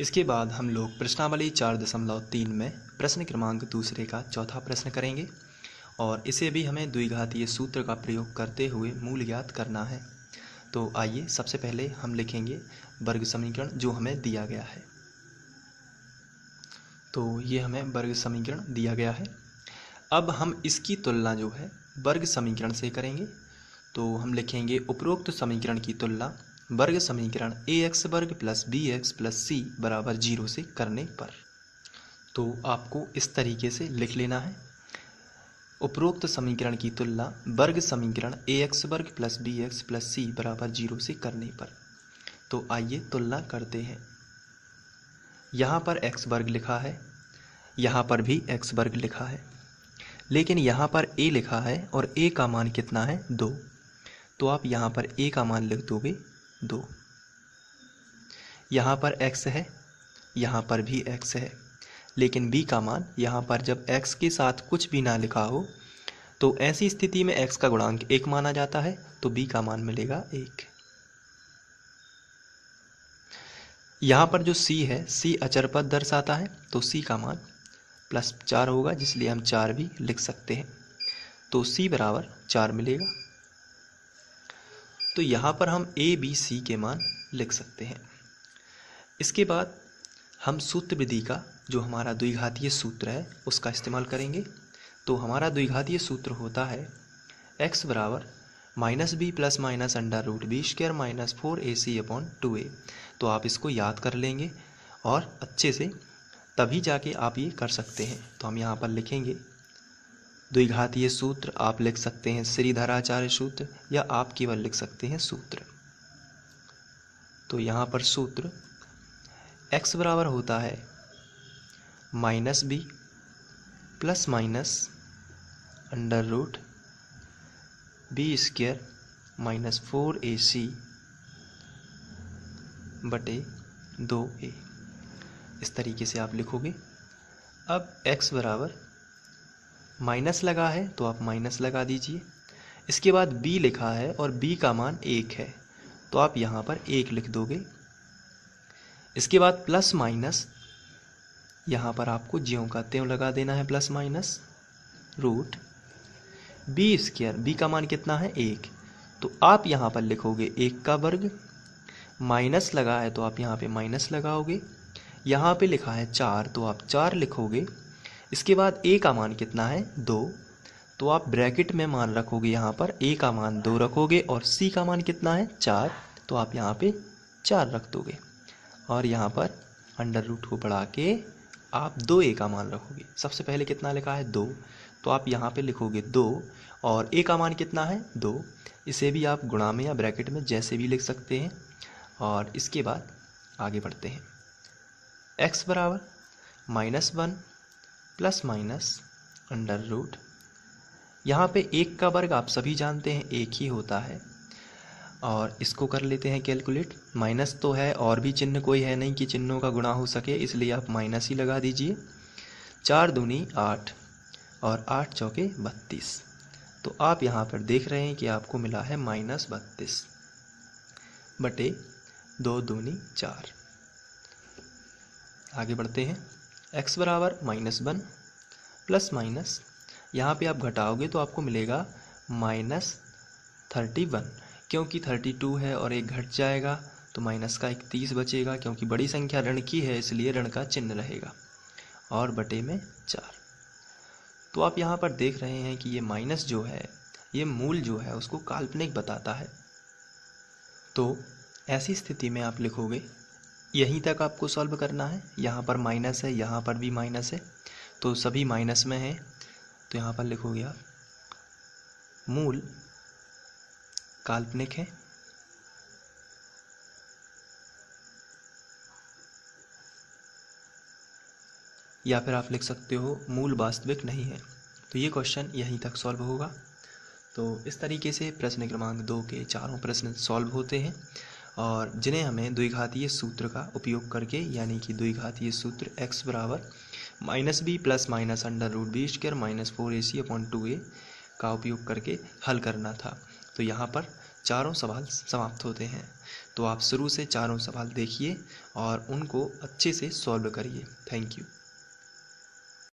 इसके बाद हम लोग प्रश्नावली 4.3 में प्रश्न क्रमांक दूसरे का चौथा प्रश्न करेंगे और इसे भी हमें द्विघातीय सूत्र का प्रयोग करते हुए मूल ज्ञात करना है। तो आइए सबसे पहले हम लिखेंगे वर्ग समीकरण जो हमें दिया गया है। तो ये हमें वर्ग समीकरण दिया गया है। अब हम इसकी तुलना जो है वर्ग समीकरण से करेंगे। तो हम लिखेंगे उपरोक्त समीकरण की तुलना वर्ग समीकरण ax वर्ग प्लस bx प्लस c बराबर 0 से करने पर। तो आपको इस तरीके से लिख लेना है, उपरोक्त समीकरण की तुलना वर्ग समीकरण ax वर्ग प्लस bx प्लस c बराबर 0 से करने पर। तो आइए तुलना करते हैं। यहाँ पर x वर्ग लिखा है, यहाँ पर भी x वर्ग लिखा है, लेकिन यहाँ पर a लिखा है और a का मान कितना है 2। तो आप यहाँ पर a का मान लिख दोगे 2। यहाँ पर x है, यहाँ पर भी x है, लेकिन b का मान यहाँ पर जब x के साथ कुछ भी ना लिखा हो तो ऐसी स्थिति में x का गुणांक 1 माना जाता है, तो b का मान मिलेगा 1। यहाँ पर जो c है, c अचर पद दर्शाता है, तो c का मान +4 होगा, जिसलिए हम 4 भी लिख सकते हैं। तो c बराबर 4 मिलेगा। तो यहाँ पर हम a b c के मान लिख सकते हैं। इसके बाद हम सूत्र विधि का जो हमारा द्विघातीय सूत्र है उसका इस्तेमाल करेंगे। तो हमारा द्विघातीय सूत्र होता है x बराबर -b plus minus under root b square minus 4ac upon 2a। तो आप इसको याद कर लेंगे और अच्छे से, तभी जाके आप ये कर सकते हैं। तो हम यहाँ पर लिखेंगे द्विघातीय सूत्र, आप लिख सकते हैं श्रीधराचार्य सूत्र या आप केवल लिख सकते हैं सूत्र। तो यहाँ पर सूत्र x बराबर होता है -b plus minus under root b square minus 4ac बटे 2a। इस तरीके से आप लिखोगे। अब x बराबर माइनस लगा है तो आप माइनस लगा दीजिए। इसके बाद b लिखा है और b का मान 1 है, तो आप यहाँ पर 1 लिख दोगे। इसके बाद प्लस माइनस यहाँ पर आपको ज्यों का त्यों लगा देना है, plus minus root b square, b का मान कितना है 1, तो आप यहाँ पर लिखोगे 1 का वर्ग, माइनस लगा है तो आप यहाँ पे माइनस लगाओगे। यहाँ पे लिखा है 4 तो आप 4 लिखोगे। इसके बाद a का मान कितना है 2, तो आप ब्रैकेट में मान रखोगे, यहाँ पर a का मान 2 रखोगे और c का मान कितना है 4, तो आप यहाँ पे 4 रख दोगे और यहाँ पर अंडर रूट को बढ़ा के आप 2a का मान रखोगे। सबसे पहले कितना लिखा है 2, तो आप यहाँ पे लिखोगे 2 और a का मान कितना है 2। इसे भी आप गुणा में या ब्रैकेट में जैसे भी लिख सकते हैं। और इसके बाद आगे बढ़ते हैं। x बराबर -1 प्लस माइनस अंडर रूट, यहाँ पे 1 का वर्ग आप सभी जानते हैं 1 ही होता है, और इसको कर लेते हैं कैलकुलेट। माइनस तो है और भी चिन्ह कोई है नहीं कि चिन्हों का गुणा हो सके, इसलिए आप माइनस ही लगा दीजिए। 4 दूनी 8 और 8 चौके 32। तो आप यहाँ पर देख रहे हैं कि आपको मिला है -32 बटे 2 दूनी 4। आगे बढ़ते हैं। x बराबर -1 प्लस माइनस, यहाँ पे आप घटाओगे तो आपको मिलेगा -31, क्योंकि 32 है और 1 घट जाएगा तो माइनस का 31 बचेगा, क्योंकि बड़ी संख्या ऋण की है इसलिए ऋण का चिन्ह रहेगा, और बटे में 4। तो आप यहाँ पर देख रहे हैं कि ये माइनस जो है, ये मूल जो है उसको काल्पनिक बताता है। तो ऐसी स्थिति में आप लिखोगे, यहीं तक आपको सॉल्व करना है। यहाँ पर माइनस है, यहाँ पर भी माइनस है, तो सभी माइनस में है, तो यहाँ पर लिखोगे आप मूल काल्पनिक है या फिर आप लिख सकते हो मूल वास्तविक नहीं है। तो ये क्वेश्चन यहीं तक सॉल्व होगा। तो इस तरीके से प्रश्न क्रमांक 2 के चारों प्रश्न सॉल्व होते हैं, और जिन्हें हमें द्विघातीय सूत्र का उपयोग करके, यानी कि द्विघातीय सूत्र x बराबर -b plus minus under root b square minus 4ac upon 2a का उपयोग करके हल करना था। तो यहाँ पर चारों सवाल समाप्त होते हैं। तो आप शुरू से चारों सवाल देखिए और उनको अच्छे से सॉल्व करिए। Thank you.